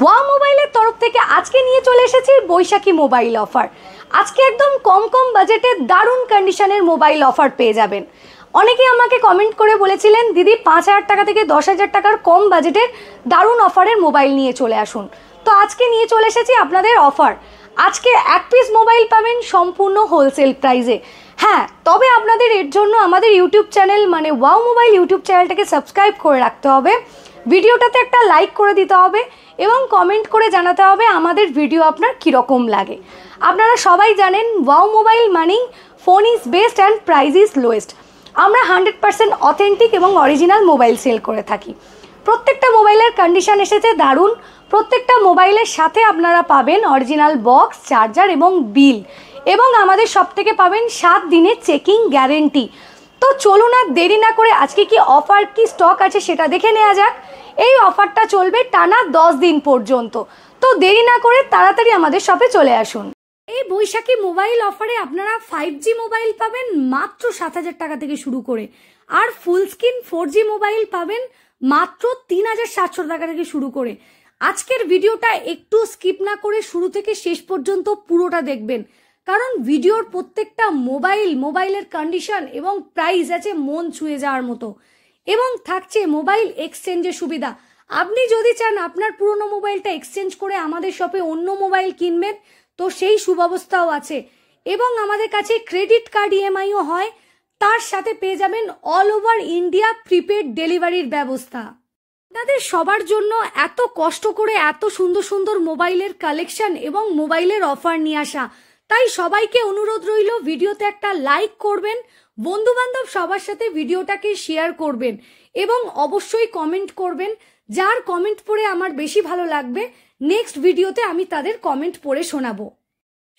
Wow মোবাইলের তরফ থেকে আজকে নিয়ে চলে এসেছি বৈশাখী মোবাইল অফার। আজকে একদম কম বাজেটে দারুণ কন্ডিশনের মোবাইল অফার পেয়ে যাবেন। অনেকে আমাকে কমেন্ট করে বলেছিলেন দিদি 5,000 টাকা থেকে 10,000 টাকার কম বাজেটের দারুণ অফারের মোবাইল নিয়ে চলে আসুন। তো আজকে নিয়ে চলে এসেছি আপনাদের অফার। আজকে এক পিস মোবাইল পাবেন সম্পূর্ণ হোলসেল প্রাইসে। হ্যাঁ, তবে আপনাদের এর জন্য আমাদের ইউটিউব চ্যানেল মানে ওয়াও মোবাইল ইউটিউব চ্যানেলটাকে সাবস্ক্রাইব করে রাখতে হবে, ভিডিওটাতে একটা লাইক করে দিতে হবে এবং কমেন্ট করে জানাতে হবে আমাদের ভিডিও আপনার কীরকম লাগে। আপনারা সবাই জানেন ওয়াও মোবাইল মানেই phone is best and price is lowest. আমরা 100% অথেন্টিক এবং অরিজিনাল মোবাইল সেল করে থাকি। প্রত্যেকটা মোবাইলের কন্ডিশন এসেছে দারুণ। প্রত্যেকটা মোবাইলের সাথে আপনারা পাবেন অরিজিনাল বক্স, চার্জার এবং বিল, এবং আমাদের সব থেকে পাবেন 7 দিনের চেকিং গ্যারেন্টি। তো চলুন আর দেরি না করে আজকে কি অফার কি স্টক আছে সেটা দেখে নেওয়া যাক। এই অফারটা চলবে টানা 10 দিন পর্যন্ত। তো দেরি না করে তাড়াতাড়ি আমাদের শপে চলে আসুন। এই বৈশাখী মোবাইল অফারে আপনারা 5G মোবাইল পাবেন মাত্র 7,000 টাকা থেকে শুরু করে, আর ফুল স্ক্রিন 4G মোবাইল পাবেন মাত্র 3,700 টাকা থেকে শুরু করে। আজকের ভিডিওটা একটু স্কিপ না করে শুরু থেকে শেষ পর্যন্ত পুরোটা দেখবেন, কারণ ভিডিওর প্রত্যেকটা মোবাইলের কন্ডিশন এবং প্রাইস আছে মন ছুঁয়ে যাওয়ার মতো, এবং থাকছে মোবাইল এক্সচেঞ্জের সুবিধা। আপনি যদি চান আপনার পুরনো মোবাইলটা এক্সচেঞ্জ করে আমাদের শপে অন্য মোবাইল কিনবেন তো সেই সুব্যবস্থাও আছে, এবং আমাদের কাছে ক্রেডিট কার্ড ইএমআইও হয়। তার সাথে পেয়ে যাবেন অল ওভার ইন্ডিয়া প্রিপেড ডেলিভারির ব্যবস্থা। আপনাদের সবার জন্য এত কষ্ট করে এত সুন্দর সুন্দর মোবাইলের কালেকশন এবং মোবাইলের অফার নিয়ে আসা, তাই সবাইকে অনুরোধ রইল ভিডিওতে একটা লাইক করবেন, বন্ধু বান্ধব সবার সাথে ভিডিওটাকে শেয়ার করবেন এবং অবশ্যই কমেন্ট করবেন। যার কমেন্ট পড়ে আমার বেশি ভালো লাগবে নেক্সট ভিডিওতে আমি তাদের কমেন্ট পড়ে শোনাবো।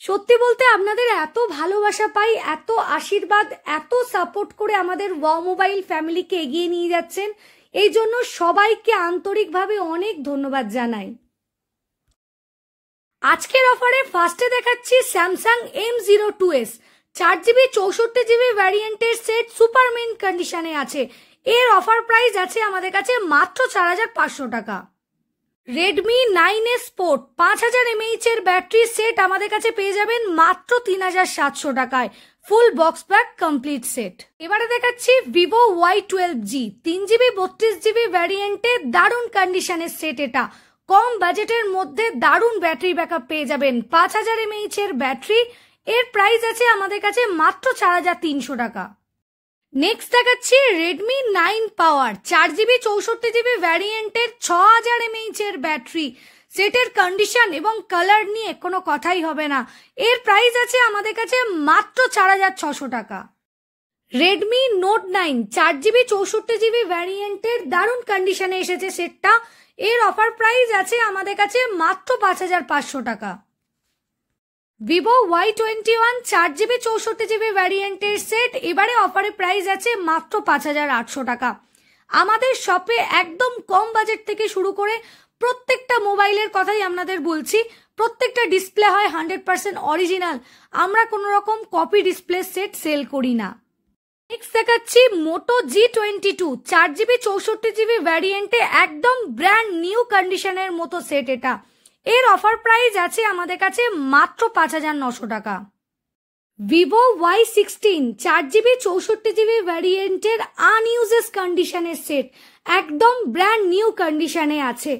সত্যি বলতে আপনাদের এত ভালোবাসা পাই, এত আশীর্বাদ, এত সাপোর্ট করে আমাদের ওয়াও মোবাইল ফ্যামিলিকে এগিয়ে নিয়ে যাচ্ছেন, এই জন্য সবাইকে আন্তরিকভাবে অনেক ধন্যবাদ জানাই। আজকের অফারে ফার্স্টে দেখাচ্ছি স্যামসাং M02s 4GB 64GB ভ্যারিয়েন্টের সেট সুপার মিন্ট কন্ডিশনে আছে। এর অফার প্রাইস আছে আমাদের কাছে মাত্র 4,500 টাকা। রেডমি 9S Sport 5000 mAh এর ব্যাটারি সেট আমাদের কাছে পেয়ে যাবেন মাত্র 3,700 টাকায়, full box pack complete set. এবারে দেখাচ্ছি Vivo Y12G 3GB 32GB ভ্যারিয়েন্টের দারুণ কন্ডিশনের সেট। এটা কম বাজেটের মধ্যে দারুণ ব্যাটারি ব্যাকআপ পেয়ে যাবেন, 5000 mAh এর ব্যাটারি। এর প্রাইস আছে আমাদের কাছে মাত্র 4,300 টাকা। নেক্সট দেখাচ্ছি Redmi 9 Power 4GB 64GB ভ্যারিয়েন্টের 6000 mAh এর ব্যাটারি সেটের কন্ডিশন এবং কালার নিয়ে কোনো কথাই হবে না। এর প্রাইস আছে আমাদের কাছে মাত্র 4,600 টাকা। Redmi Note 9 4GB 64GB ভ্যারিয়েন্টের দারুণ কন্ডিশনে এসেছে সেটটা। এর অফার প্রাইস আছে আমাদের কাছে মাত্র 5,500 টাকা। Vivo Y21 4GB 64GB ভ্যারিয়েন্টের সেট এবারে অফারে প্রাইস আছে মাত্র 5,800 টাকা। আমাদের শপে একদম কম বাজেট থেকে শুরু করে প্রত্যেকটা মোবাইলের কথাই আপনাদের বলছি। প্রত্যেকটা ডিসপ্লে হয় 100% অরিজিনাল, আমরা কোনো রকম কপি ডিসপ্লে সেট সেল করি না। নেক্সট দেখাচ্ছি Moto G22 4GB 64GB ভ্যারিয়েন্টে একদম ব্র্যান্ড নিউ কন্ডিশনের মতো সেট এটা। এর অফার প্রাইস আছে আমাদের কাছে মাত্র 5,900 টাকা। Vivo Y16 4GB 64GB ভ্যারিয়েন্টের আনইউজেস কন্ডিশনের সেট একদম ব্র্যান্ড নিউ কন্ডিশনে আছে।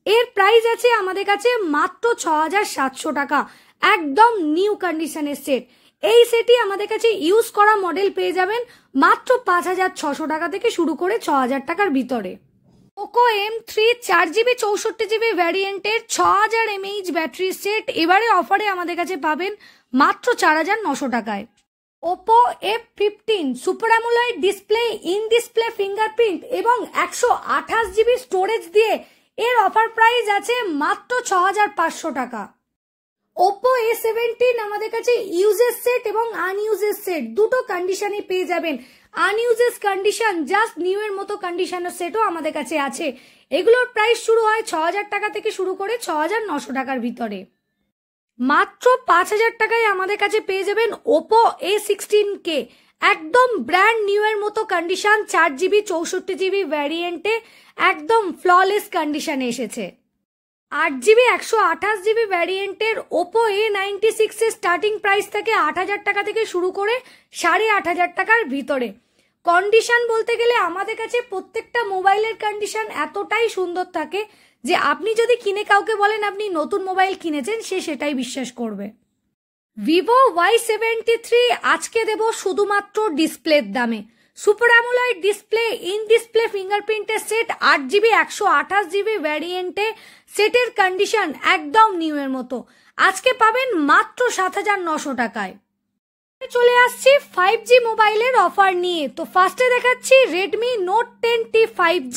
এর প্রাইস আছে আমাদের কাছে মাত্র 6,700 টাকা, একদম নিউ কন্ডিশনের সেট। এই সেটই আমাদের কাছে ইউজ করা মডেল পেয়ে যাবেন মাত্র 5,600 টাকা থেকে শুরু করে 6,000 টাকার ভিতরে। Poco M3 4GB 64GB ভ্যারিয়েন্টের 6,000 mAh battery set এবারে অফারে আমাদের কাছে পাবেন মাত্র 4,900 টাকায়। Oppo F15 super AMOLED display, in display fingerprint এবং 128GB স্টোরেজ দিয়ে এর অফার প্রাইস আছে মাত্র 6,500 টাকা। Oppo A17 আমাদের কাছে ইউজেস সেট এবং আনইউজেস সেট দুটো কন্ডিশনে পেয়ে যাবেন। আনইউজেস কন্ডিশন জাস্ট নিউ এর মতো কন্ডিশনের সেটও আমাদের কাছে আছে। এগুলোর প্রাইস শুরু হয় 6,000 টাকা থেকে শুরু করে 6,900 টাকার ভিতরে। মাত্র 5,000 টাকায় আমাদের কাছে পেয়ে যাবেন Oppo A16K একদম ব্র্যান্ড নিউ এর মতো কন্ডিশন, 4GB 64GB ভ্যারিয়েন্টে একদম ফ্ললেস কন্ডিশনে এসেছে। 8GB 128GB ভ্যারিয়েন্টের ওপো A96 এর স্টার্টিং প্রাইস থেকে 8,000 টাকা থেকে শুরু করে 8,500 টাকার ভিতরে। কন্ডিশন বলতে গেলে আমাদের কাছে প্রত্যেকটা মোবাইলের কন্ডিশন এতটাই সুন্দর থাকে যে আপনি যদি কিনে কাউকে বলেন আপনি নতুন মোবাইল কিনেছেন, সে সেটাই বিশ্বাস করবে। ভিভো Y73 আজকে দেব শুধুমাত্র ডিসপ্লের দামে। Super AMOLED display, in display ফিঙ্গারপ্রিন্টের সেট, 8GB 128GB ভ্যারিয়েন্টে, সেটের কন্ডিশন একদম নিউ এর মতো। আজকে পাবেন মাত্র 7,900 টাকায়। চলে আসছি 5G মোবাইলের অফার নিয়ে। তো ফার্স্টে দেখাচ্ছি Redmi note 10T 5G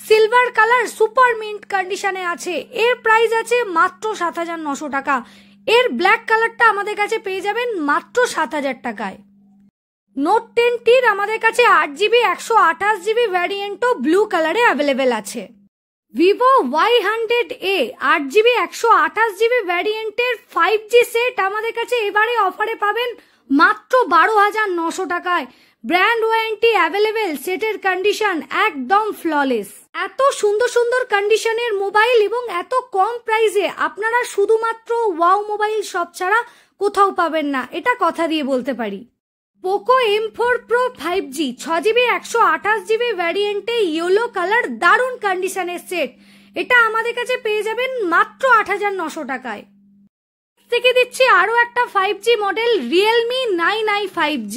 silver colour super mint কন্ডিশনে আছে। এর প্রাইস আছে মাত্র 7,900 টাকা। এর ব্ল্যাক কালারটা আমাদের কাছে পেয়ে যাবেন মাত্র 7,000 টাকায়। নোট 10Tর আমাদের কাছে 8GB 128GB ভ্যারিয়েন্টও ব্লু কালারে অ্যাভেলেবেল আছে। Vivo Y100A 8GB 128GB ভ্যারিয়েন্টের 5G set আমাদের কাছে এবারে অফারে পাবেন মাত্র 12,900 টাকায়। ব্র্যান্ড ওয়ারেন্টি অ্যাভেলেবেল, সেটের কন্ডিশন একদম ফ্ললেস। এত সুন্দর সুন্দর কন্ডিশনের মোবাইল এবং এত কম প্রাইসে আপনারা শুধুমাত্র ওয়াও মোবাইল শপ ছাড়া কোথাও পাবেন না, এটা কথা দিয়ে বলতে পারি। Poco M4 Pro 5G 6GB 128GB ভ্যারিয়েন্টে ইয়েলো কালার দারুণ কন্ডিশনের সেট, এটা আমাদের কাছে পেয়ে যাবেন মাত্র 8,900 টাকায়। থেকে দিচ্ছি আরো একটা 5G model Realme 9i 5G।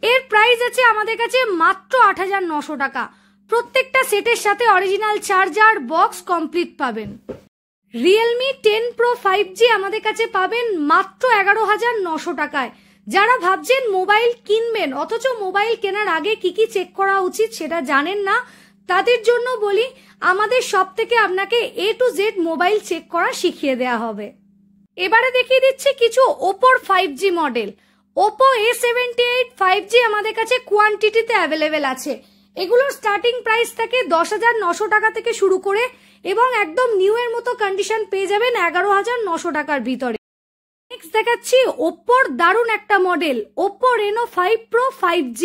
এর প্রাইস আছে আমাদের কাছে মাত্র 8,900 টাকা। প্রত্যেকটা সেটের সাথে অরিজিনাল চার্জার বক্স কমপ্লিট পাবেন। রিয়েলমি 10 Pro 5G আমাদের কাছে পাবেন মাত্র 11,900 টাকায়। যারা ভাবছেন মোবাইল কিনবেন অথচ মোবাইল কেনার আগে কি কি চেক করা উচিত সেটা জানেন না, তাদের জন্য বলি আমাদের শপ থেকে আপনাকে A to Z mobile check করা শিখিয়ে দেওয়া হবে। এবারে দেখিয়ে দিচ্ছি কিছু ওপোর 5G model. Oppo A78 5G আমাদের কাছে কোয়ান্টিটিতে অ্যাভেলেবেল আছে। এগুলোর স্টার্টিং প্রাইস থাকে 10,900 টাকা থেকে শুরু করে এবং একদম নিউ এর মতো কন্ডিশন পেয়ে যাবেন 11,900 টাকার ভিতরে। নেক্সট দেখাচ্ছি ওপ্পোর দারুণ একটা model Oppo Reno 5 Pro 5G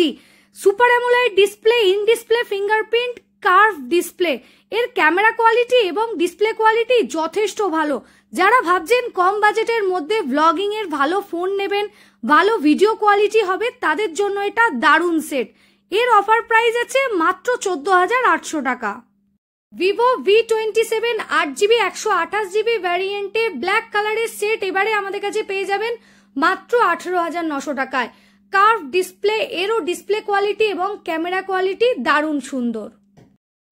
super AMOLED display, in display fingerprint, curve display. এর ক্যামেরা কোয়ালিটি এবং ডিসপ্লে কোয়ালিটি যথেষ্ট ভালো। যারা ভাবছেন কম বাজেটের মধ্যে ব্লগিং এর ভালো ফোন নেবেন, ভালো ভিডিও কোয়ালিটি হবে, তাদের জন্য এটা দারুণ সেট। এর অফার প্রাইস আছে মাত্র 14,800 টাকা। ভিভো V27 8GB 128GB ভ্যারিয়েন্টে ব্ল্যাক কালারের সেট এবারে আমাদের কাছে পেয়ে যাবেন মাত্র 18,900 টাকায়। কার্ভ ডিসপ্লে, এরও ডিসপ্লে কোয়ালিটি এবং ক্যামেরা কোয়ালিটি দারুণ সুন্দর।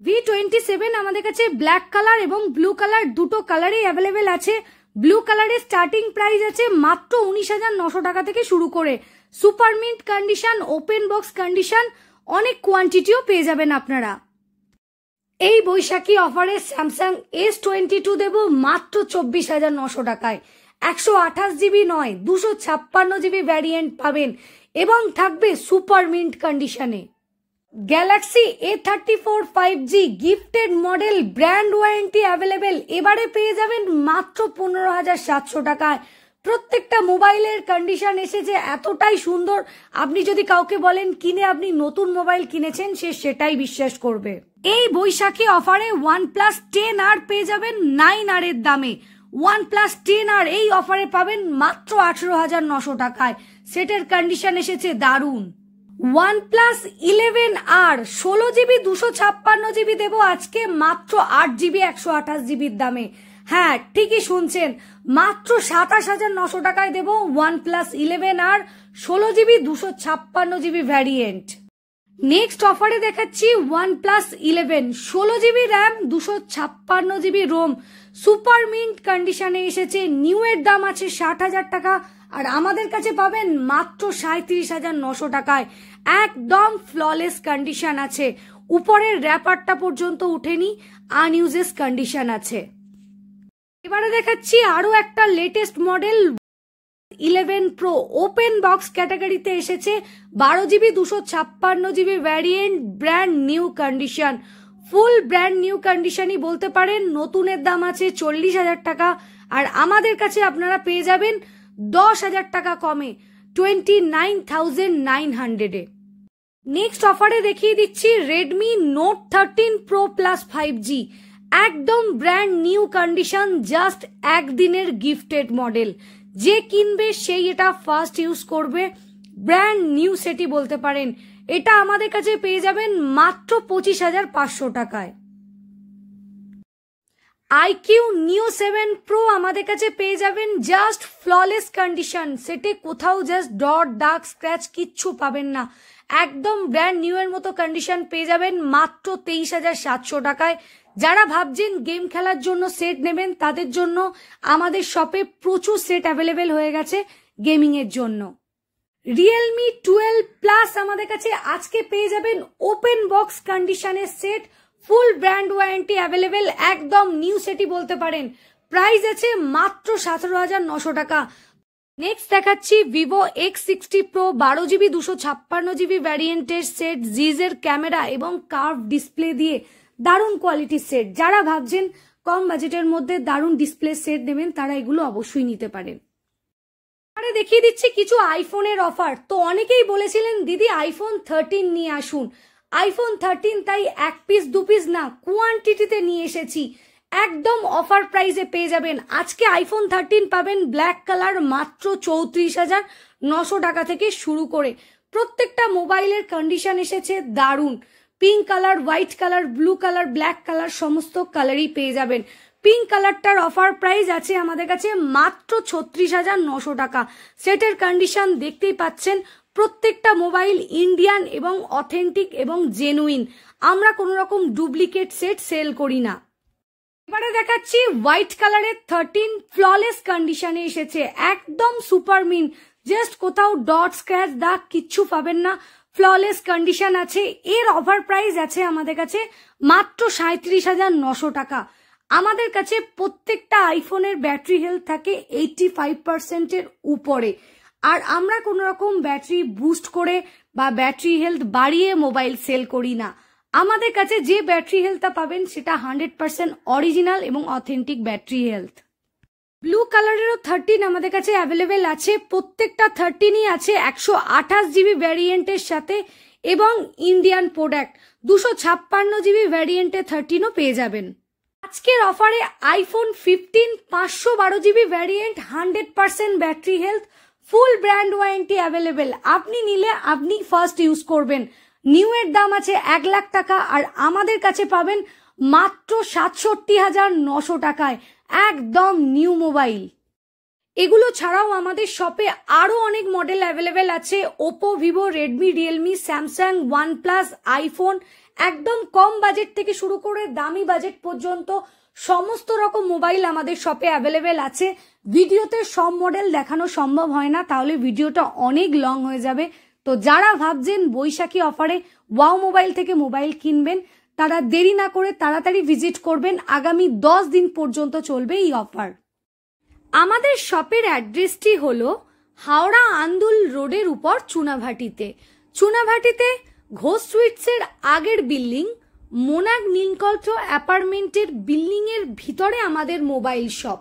V27 আমাদের কাছে ব্ল্যাক কালার এবং ব্লু কালার দুটো কালারই অ্যাভেলেবেল আছে। ব্লু কালারের স্টার্টিং প্রাইস আছে মাত্র 19,900 টাকা থেকে শুরু করে। Super mint condition, open box condition, অনেক কোয়ান্টিটিও পেয়ে যাবেন আপনারা। এই বৈশাখী অফারে স্যামসাং S22 দেব মাত্র 24,900 টাকায়। 128GB নয় 256GB ভ্যারিয়েন্ট পাবেন এবং থাকবে সুপার মিন্ট কন্ডিশনে। Galaxy A34 5G gifted model, brand warranty available, এবারে পেয়ে যাবেন মাত্র 15,700 টাকায়। প্রত্যেকটা মোবাইলের কন্ডিশন এসেছে এতটাই সুন্দর, আপনি যদি কাউকে বলেন কিনে আপনি নতুন মোবাইল কিনেছেন, সে সেটাই বিশ্বাস করবে। এই বৈশাখী অফারে OnePlus 10R পেয়ে যাবেন 9R এর দামে। OnePlus 10R এই অফারে পাবেন মাত্র 18,900 টাকায়। সেটের কন্ডিশন এসেছে দারুণ। OnePlus 11R 16GB 256GB দেবো আজকে মাত্র 8GB 128GB দামে। হ্যাঁ ঠিকই শুনছেন, মাত্র 27,900 টাকায় দেবো OnePlus 11R 16GB 256GB variant. Next অফারে দেখাচ্ছি OnePlus 11 16GB RAM 256GB ROM, super mint কন্ডিশনে এসেছে। নিউ এর দাম আছে 60,000 টাকা আর আমাদের কাছে পাবেন মাত্র 37,900 টাকায়। একদম ফ্ললেস কন্ডিশন আছে, উপরের র্যাপারটা পর্যন্ত উঠেনি, আনইউজেস কন্ডিশন আছে। এবারে দেখাচ্ছি আরো একটা latest model 11 Pro open box ক্যাটাগরিতে এসেছে। 12GB 256GB variant, brand new condition, full brand new কন্ডিশনই বলতে পারেন। নতুনের দাম আছে 40,000 টাকা আর আমাদের কাছে আপনারা পেয়ে যাবেন 10,000 টাকা কমে 29,900 এ। নেক্সট অফারে দেখিয়ে দিচ্ছি Redmi note 13 Pro Plus 5G একদম ব্র্যান্ড নিউ কন্ডিশন, জাস্ট একদিনের গিফটেড মডেল। যে কিনবে সেই এটা ফার্স্ট ইউজ করবে, ব্র্যান্ড নিউ সেটই বলতে পারেন। এটা আমাদের কাছে পেয়ে যাবেন মাত্র 25,500 টাকায়। আইকিউ নিও 7 প্রো আমাদের কাছে পেয়ে যাবেন জাস্ট ফ্ললেস কন্ডিশন, সেটে কোথাও জাস্ট ডট দাগ স্ক্র্যাচ কিচ্ছু পাবেন না, একদম ব্র্যান্ড নিউ এর মতো কন্ডিশন পেয়ে যাবেন মাত্র 23,700 টাকায়। যারা ভাবছেন গেম খেলার জন্য সেট নেবেন তাদের জন্য আমাদের শপে প্রচুর সেট অ্যাভেলেবেল হয়ে গেছে গেমিং এর জন্য। রিয়েলমি 12 প্লাস আমাদের কাছে আজকে পেয়ে যাবেন ওপেন বক্স কন্ডিশনের সেট, ফুল ব্র্যান্ড ওয়ারেন্টি অ্যাভেলেবেল, একদম নিউ সেটই বলতে পারেন। প্রাইস আছে মাত্র 17,900 টাকা। নেক্সট দেখাচ্ছি Vivo X60 pro 12GB 256GB ভ্যারিয়েন্টের সেট, জিজের ক্যামেরা এবং কার্ভ ডিসপ্লে দিয়ে দারুণ কোয়ালিটির সেট। যারা ভাবছেন কম বাজেটের মধ্যে দারুণ ডিসপ্লে সেট নেবেন তারা এগুলো অবশ্যই নিতে পারেন। আরে দেখিয়ে দিচ্ছি কিছু আইফোনের অফার। তো অনেকেই বলেছিলেন দিদি আইফোন 13 নিয়ে আসুন, আইফোন 13 তাই এক পিস দু পিস না কোয়ান্টিটিতে নিয়ে এসেছি, একদম অফার প্রাইসে পেয়ে যাবেন। আজকে আইফোন 13 পাবেন ব্ল্যাক কালার মাত্র 34,900 টাকা থেকে শুরু করে। প্রত্যেকটা মোবাইলের কন্ডিশন এসেছে দারুণ, pink colour, white colour, blue colour, black colour সমস্ত কালারই পেয়ে যাবেন। পিঙ্ক কালারটার অফার প্রাইস আছে আমাদের কাছে মাত্র 36,900 টাকা। সেটের কন্ডিশন দেখতেই পাচ্ছেন, প্রত্যেকটা মোবাইল ইন্ডিয়ান এবং অথেন্টিক এবং জেনুইন, আমরা কোনো রকম ডুপ্লিকেট সেট সেল করি না। এবারে দেখাচ্ছি হোয়াইট কালারের 13 ফ্ললেস কন্ডিশনে এসেছে, একদম সুপার মিন, জাস্ট কোথাও ডট স্ক্র্যাচ দাগ কিচ্ছু পাবেন না, ফ্ললেস কন্ডিশন আছে। এর অফার প্রাইস আছে আমাদের কাছে মাত্র 37,900 টাকা। আমাদের কাছে প্রত্যেকটা আইফোনের ব্যাটারি হেলথ থাকে 85%-এর উপরে, আর আমরা কোনো রকম ব্যাটারি বুস্ট করে বা ব্যাটারি হেলথ বাড়িয়ে মোবাইল সেল করি না। আমাদের কাছে যে ব্যাটারি হেলথটা পাবেন সেটা 100% অরিজিনাল এবং অথেন্টিক ব্যাটারি হেলথ। ব্লু কালারেরও 13 আমাদের কাছে অ্যাভেলেবেল আছে, প্রত্যেকটা 13ই আছে 128GB ভ্যারিয়েন্টের সাথে এবং ইন্ডিয়ান প্রোডাক্ট। 256GB ভ্যারিয়েন্টে 13ও পেয়ে যাবেন। আজকের অফারে iPhone 15 512GB variant, 100% battery health, ফুল ব্র্যান্ড ওয়ারেন্টি অ্যাভেলেবেল। আপনি নিলে আপনি ফার্স্ট ইউজ করবেন। নিউ এর দাম আছে 1 লাখ টাকা, আর আমাদের কাছে পাবেন মাত্র 67,900 টাকায়, একদম নিউ মোবাইল। এগুলো ছাড়াও আমাদের শপে আরো অনেক মডেল অ্যাভেলেবেল আছে, Oppo, Vivo, Redmi, Realme, Samsung, OnePlus, iPhone, একদম কম বাজেট থেকে শুরু করে দামি বাজেট পর্যন্ত সমস্ত রকম মোবাইল আমাদের শপে অ্যাভেলেবেল আছে। ভিডিওতে সব মডেল দেখানো সম্ভব হয় না, তাহলে ভিডিওটা অনেক লং হয়ে যাবে। তো যারা ভাবছেন বৈশাখী অফারে ওয়াও মোবাইল থেকে মোবাইল কিনবেন তারা দেরি না করে তাড়াতাড়ি ভিজিট করবেন, আগামী 10 দিন পর্যন্ত চলবে এই অফার। আমাদের শপের অ্যাড্রেসটি হলো হাওড়া আন্দুল রোডের উপর চুনাভাটিতে। চুনাভাটিতে ঘোষ সুইটসের আগের বিল্ডিং, মোনাক নীলকণ্ঠ অ্যাপার্টমেন্টের বিল্ডিং এর ভিতরে আমাদের মোবাইল শপ।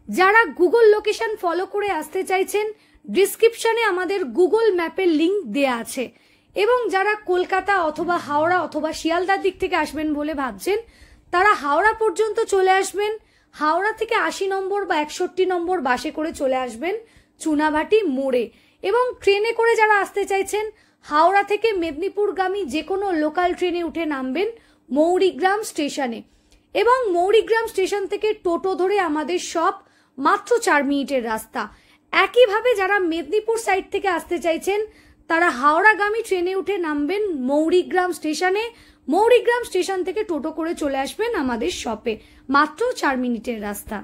যারা গুগল লোকেশন ফলো করে আসতে চাইছেন, ডিসক্রিপশনে আমাদের গুগল ম্যাপের লিংক দেয়া আছে। এবং যারা কলকাতা অথবা হাওড়া অথবা শিয়ালদার দিক থেকে আসবেন বলে ভাবছেন, তারা হাওড়া পর্যন্ত চলে আসবেন। হাওড়া থেকে 80 নম্বর বা 61 নম্বর বাসে করে চলে আসবেন চুনাভাটি মোড়ে। এবং ট্রেনে করে যারা আসতে চাইছেন, হাওড়া থেকে মেদিনীপুরগামী যে কোনো লোকাল ট্রেনে উঠে নামবেন মৌরিগ্রাম স্টেশনে, এবং মৌরিগ্রাম স্টেশন থেকে টোটো ধরে আমাদের শপ, মাত্র 4 মিনিটের রাস্তা। একইভাবে যারা মেদিনীপুর সাইড থেকে আসতে চাইছেন তারা হাওড়াগামী ট্রেনে উঠে নামবেন মৌরিগ্রাম স্টেশনে, মৌরিগ্রাম স্টেশন থেকে টোটো করে চলে আসবেন আমাদের শপে, মাত্র 4 মিনিটের রাস্তা।